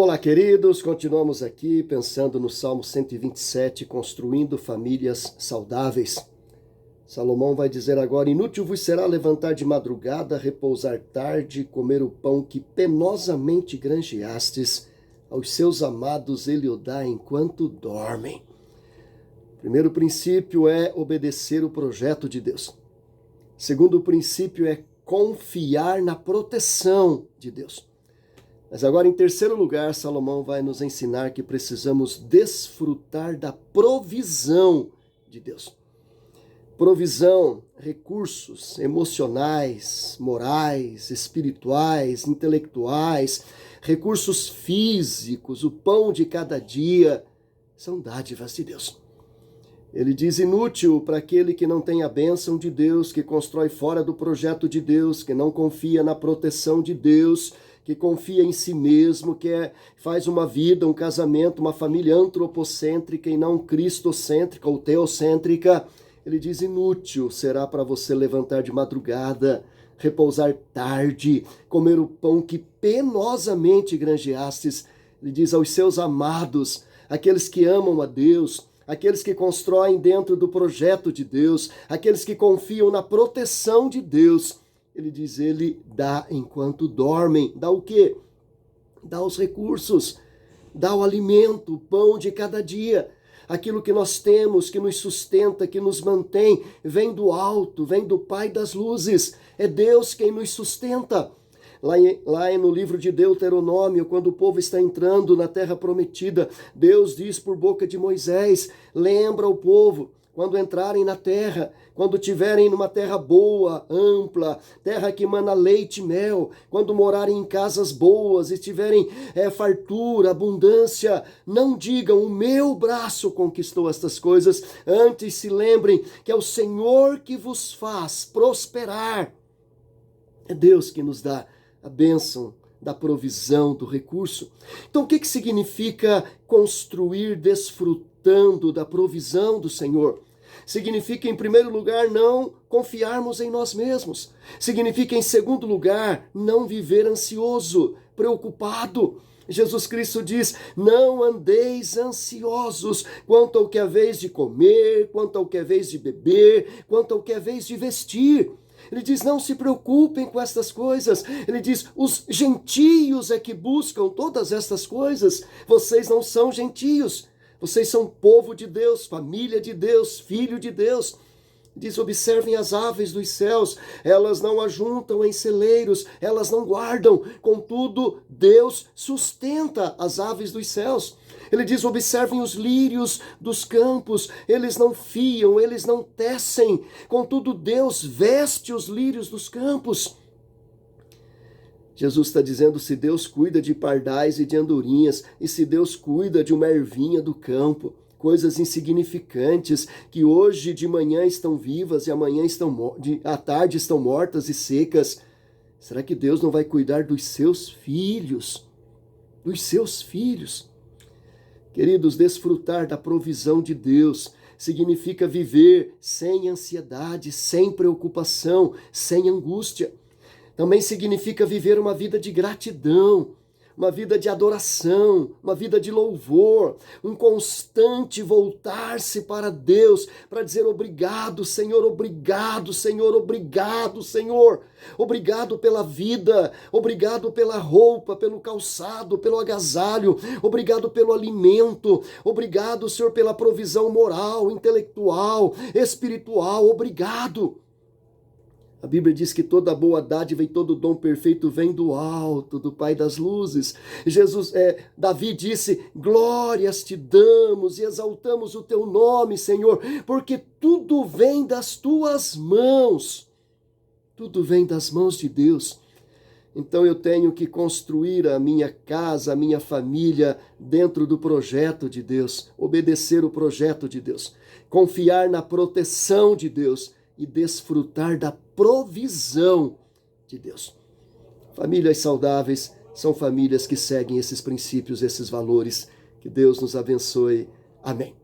Olá, queridos, continuamos aqui pensando no Salmo 127, construindo famílias saudáveis. Salomão vai dizer agora: inútil vos será levantar de madrugada, repousar tarde, comer o pão que penosamente granjeastes, aos seus amados ele o dá enquanto dormem. O primeiro princípio é obedecer o projeto de Deus. O segundo princípio é confiar na proteção de Deus. Mas agora, em terceiro lugar, Salomão vai nos ensinar que precisamos desfrutar da provisão de Deus. Provisão, recursos emocionais, morais, espirituais, intelectuais, recursos físicos, o pão de cada dia, são dádivas de Deus. Ele diz: inútil para aquele que não tem a bênção de Deus, que constrói fora do projeto de Deus, que não confia na proteção de Deus, que confia em si mesmo, que faz uma vida, um casamento, uma família antropocêntrica e não cristocêntrica ou teocêntrica. Ele diz: inútil será para você levantar de madrugada, repousar tarde, comer o pão que penosamente granjeastes. Ele diz aos seus amados, aqueles que amam a Deus, aqueles que constroem dentro do projeto de Deus, aqueles que confiam na proteção de Deus. Ele diz: ele dá enquanto dormem. Dá o quê? Dá os recursos, dá o alimento, o pão de cada dia. Aquilo que nós temos, que nos sustenta, que nos mantém, vem do alto, vem do Pai das luzes. É Deus quem nos sustenta. Lá no livro de Deuteronômio, quando o povo está entrando na terra prometida, Deus diz por boca de Moisés: lembra o povo, quando entrarem na terra, quando tiverem numa terra boa, ampla, terra que mana leite e mel, quando morarem em casas boas e tiverem fartura, abundância, não digam: o meu braço conquistou estas coisas. Antes se lembrem que é o Senhor que vos faz prosperar. É Deus que nos dá a bênção da provisão, do recurso. Então, o que significa construir desfrutando da provisão do Senhor? Significa, em primeiro lugar, não confiarmos em nós mesmos. Significa, em segundo lugar, não viver ansioso, preocupado. Jesus Cristo diz: não andeis ansiosos quanto ao que é vez de comer, quanto ao que é vez de beber, quanto ao que é vez de vestir. Ele diz: não se preocupem com estas coisas. Ele diz: os gentios é que buscam todas estas coisas. Vocês não são gentios. Vocês são povo de Deus, família de Deus, filho de Deus. Diz: observem as aves dos céus, elas não ajuntam em celeiros, elas não guardam, contudo, Deus sustenta as aves dos céus. Ele diz: observem os lírios dos campos, eles não fiam, eles não tecem, contudo, Deus veste os lírios dos campos. Jesus está dizendo: se Deus cuida de pardais e de andorinhas, e se Deus cuida de uma ervinha do campo, coisas insignificantes que hoje de manhã estão vivas e amanhã à tarde estão mortas e secas, será que Deus não vai cuidar dos seus filhos? Dos seus filhos. Queridos, desfrutar da provisão de Deus significa viver sem ansiedade, sem preocupação, sem angústia. Também significa viver uma vida de gratidão, uma vida de adoração, uma vida de louvor, um constante voltar-se para Deus, para dizer: obrigado, Senhor, obrigado, Senhor, obrigado, Senhor. Obrigado pela vida, obrigado pela roupa, pelo calçado, pelo agasalho, obrigado pelo alimento, obrigado, Senhor, pela provisão moral, intelectual, espiritual, obrigado. A Bíblia diz que toda boa dádiva e todo dom perfeito vem do alto, do Pai das luzes. Davi disse: glórias te damos e exaltamos o teu nome, Senhor, porque tudo vem das tuas mãos. Tudo vem das mãos de Deus. Então eu tenho que construir a minha casa, a minha família dentro do projeto de Deus, obedecer o projeto de Deus, confiar na proteção de Deus e desfrutar da provisão de Deus. Famílias saudáveis são famílias que seguem esses princípios, esses valores. Que Deus nos abençoe. Amém.